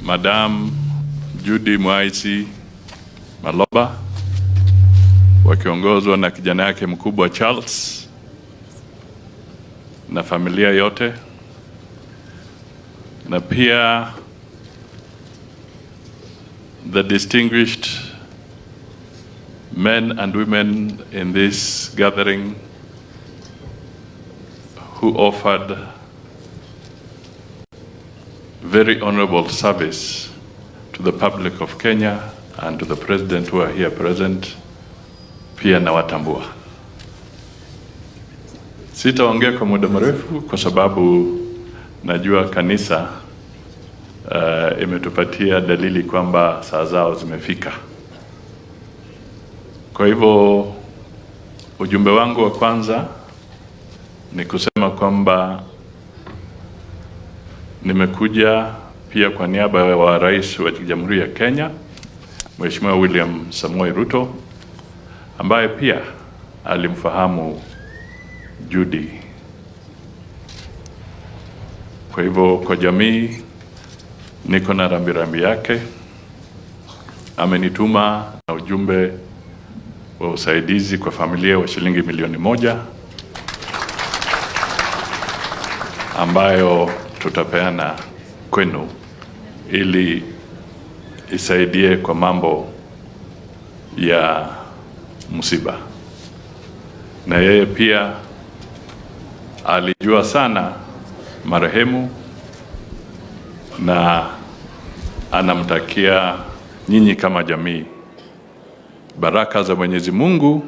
Madam Judy Maloba wakiongozwa na kijana yake mkubwa Charles na familia yote, na pia the distinguished men and women in this gathering who offered very honorable service to the public of Kenya and to the president who are here present, pia nawatambua. Sitaongea kwa muda mrefu kwa sababu najua kanisa imetupatia dalili kwamba saa zao zimefika. Kwa hivyo ujumbe wangu wa kwanza ni kusema kwamba nimekuja pia kwa niaba ya Rais wa Jamhuri ya Kenya, Mheshimiwa William Samoei Ruto, ambaye pia alimfahamu Judy. Kwa hivyo kwa jamii niko na rambirambi yake. Amenituma na ujumbe wa usaidizi kwa familia wa shilingi milioni 1 ambayo tutapeana kwenu ili isaidie kwa mambo ya msiba. Na yeye pia alijua sana marehemu na anamtakia nyinyi kama jamii baraka za Mwenyezi Mungu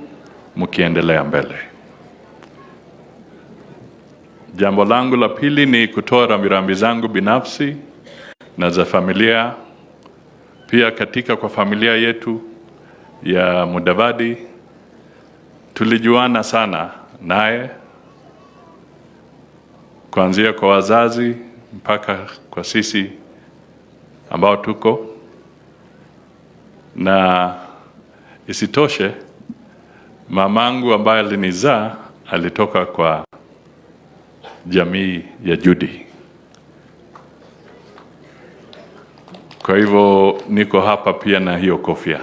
mkiendelea mbele. Jambo langu la pili ni kutoa rambirambi zangu binafsi na za familia. Pia katika kwa familia yetu ya Mudavadi tulijuana sana naye, kuanzia kwa wazazi mpaka kwa sisi ambao tuko, na isitoshe mamangu ambaye alinizaa alitoka kwa jamii ya Judy. Kwa hivyo niko hapa pia na hiyo kofia,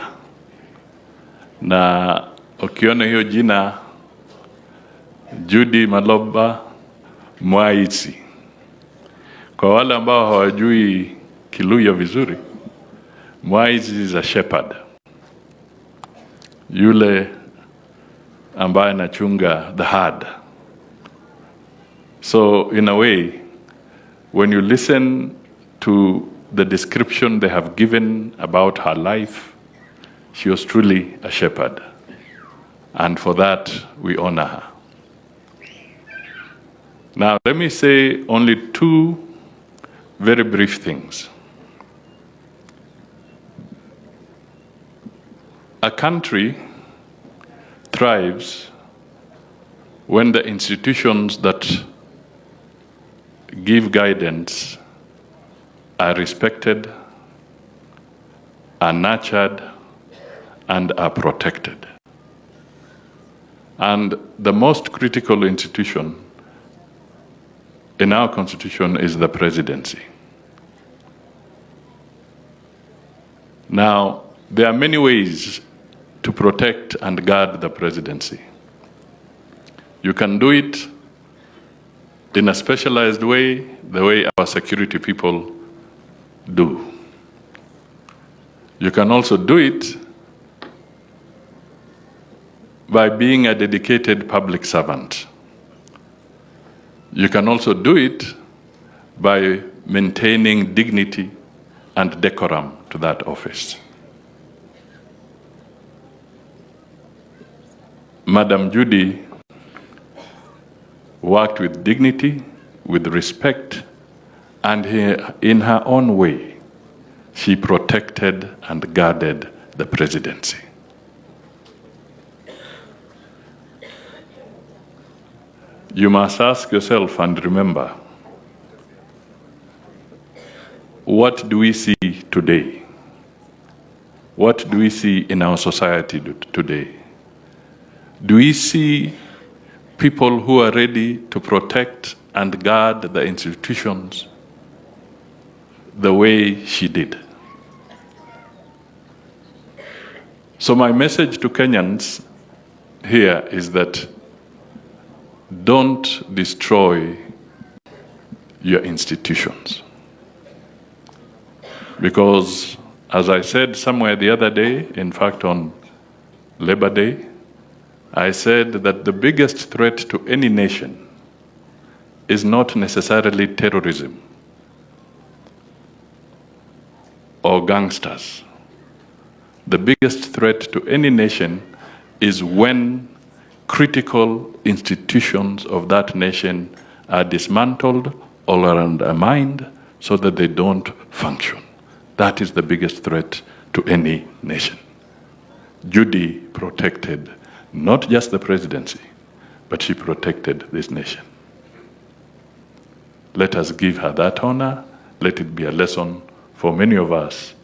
na ukiona hiyo jina Judy Maloba Mwaitsi, kwa wale ambao hawajui Kiluya vizuri, Mwaitsi is a shepherd, yule ambaye anachunga the herd. So in a way, when you listen to the description they have given about her life, she was truly a shepherd. And for that, we honor her. Now, let me say only 2 very brief things. A country thrives when the institutions that give guidance are respected, are nurtured, and are protected. And the most critical institution in our constitution is the presidency. Now, there are many ways to protect and guard the presidency. You can do it in a specialized way, the way our security people do. You can also do it by being a dedicated public servant. You can also do it by maintaining dignity and decorum to that office. Madam Judy worked with dignity, with respect, and in her own way, she protected and guarded the presidency. You must ask yourself and remember, what do we see today? What do we see in our society today? Do we see people who are ready to protect and guard the institutions the way she did. So my message to Kenyans here is that don't destroy your institutions. Because, as I said somewhere the other day, in fact on Labor Day, I said that the biggest threat to any nation is not necessarily terrorism or gangsters. The biggest threat to any nation is when critical institutions of that nation are dismantled or undermined so that they don't function. That is the biggest threat to any nation. Judy protected not just the presidency, but she protected this nation. Let us give her that honor. Let it be a lesson for many of us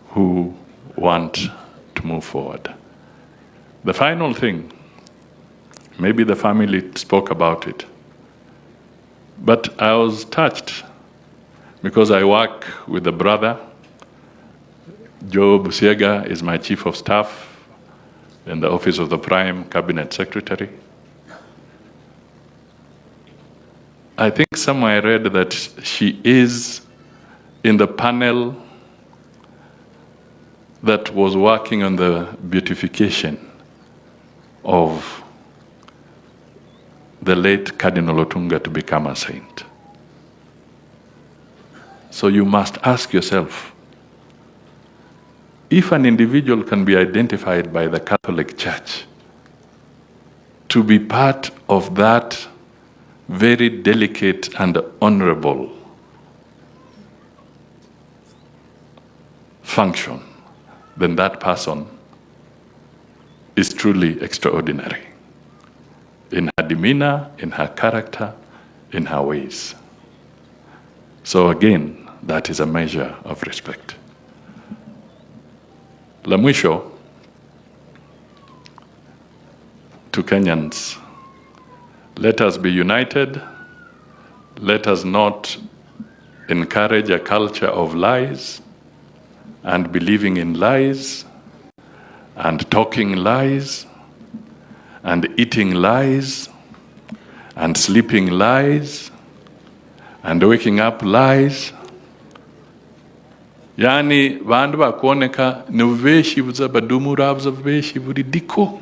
who want to move forward. The final thing, maybe the family spoke about it, but I was touched because I work with a brother. Joe Busiega is my chief of staff in the office of the Prime Cabinet Secretary. I think somewhere I read that she is in the panel that was working on the beatification of the late Cardinal Otunga to become a saint. So you must ask yourself, if an individual can be identified by the Catholic Church to be part of that very delicate and honorable function, then that person is truly extraordinary in her demeanor, in her character, in her ways. So again, that is a measure of respect. La mwisho, to Kenyans, let us be united. Let us not encourage a culture of lies and believing in lies and talking lies and eating lies and sleeping lies and waking up lies. Yani vandu vakuoneka ni uveshi vuza badumura vuza uveshi vuridiko.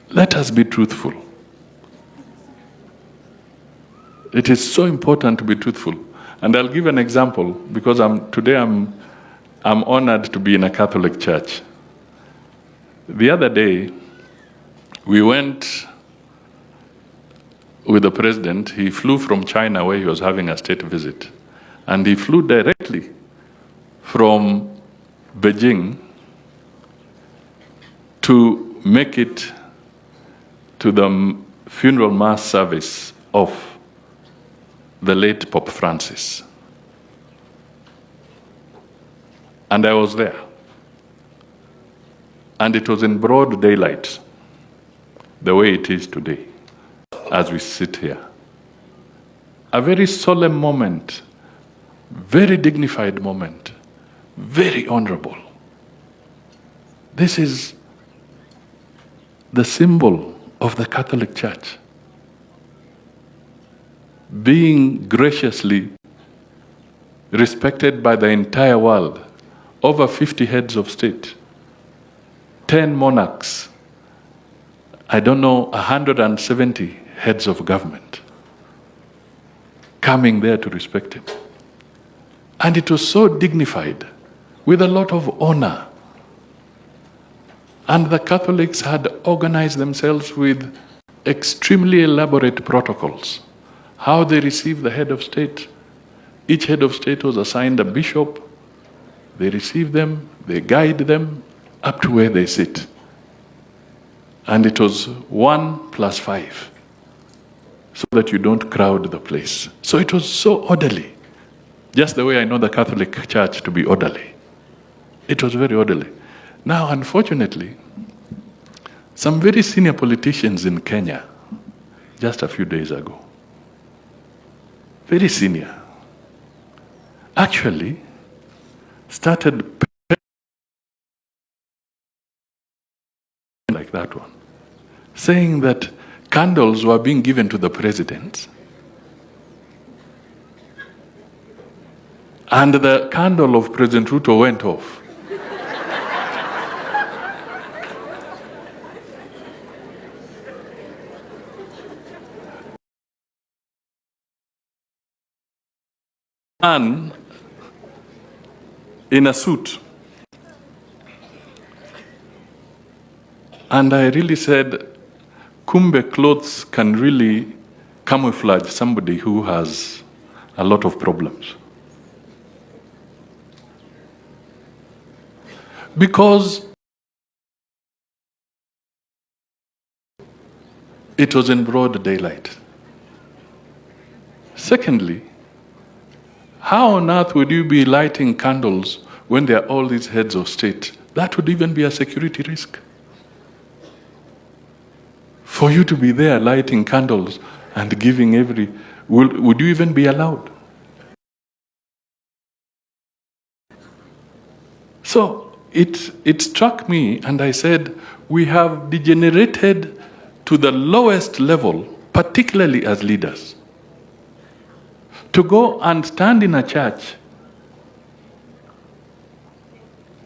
Let us be truthful. It is so important to be truthful. And I'll give an example because today I'm honored to be in a Catholic church. The other day, we went with the president. He flew from China where he was having a state visit. And he flew directly from Beijing to make it to the funeral mass service of the late Pope Francis. And I was there. And it was in broad daylight, the way it is today, as we sit here. A very solemn moment, very dignified moment, very honorable. This is the symbol of the Catholic Church, being graciously respected by the entire world. Over 50 heads of state, 10 monarchs, I don't know, 170 heads of government coming there to respect him. And it was so dignified, with a lot of honor. And the Catholics had organized themselves with extremely elaborate protocols. How they receive the head of state. Each head of state was assigned a bishop. They receive them, they guide them up to where they sit. And it was 1+5, so that you don't crowd the place. So it was so orderly, just the way I know the Catholic Church to be orderly. It was very orderly. Now, unfortunately, some very senior politicians in Kenya just a few days ago. Very senior. Actually, started like that one, saying that candles were being given to the president, and the candle of President Ruto went off. Man in a suit. And I really said, kumbe clothes can really camouflage somebody who has a lot of problems. Because it was in broad daylight. Secondly, how on earth would you be lighting candles when there are all these heads of state? That would even be a security risk. For you to be there lighting candles and giving would you even be allowed? So it struck me, and I said, we have degenerated to the lowest level, particularly as leaders, to go and stand in a church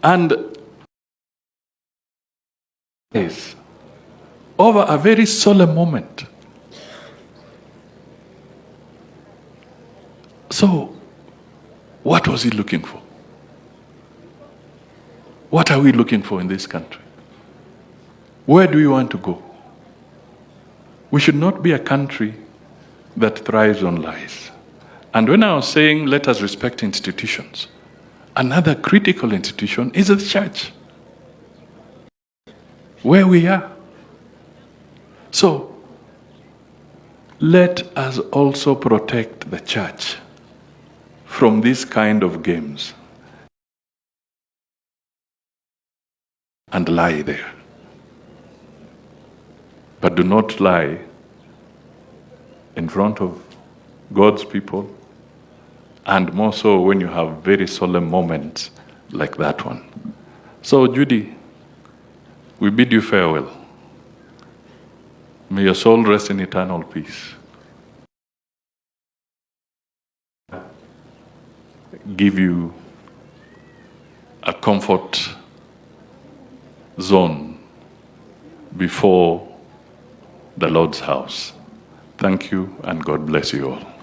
and over a very solemn moment. So, what was he looking for? What are we looking for in this country? Where do we want to go? We should not be a country that thrives on lies. And when I was saying let us respect institutions, another critical institution is the church, where we are. So, let us also protect the church from this kind of games and lie there. But do not lie in front of God's people, and more so when you have very solemn moments like that one. So, Judy, we bid you farewell. May your soul rest in eternal peace. Give you a comfort zone before the Lord's house. Thank you, and God bless you all.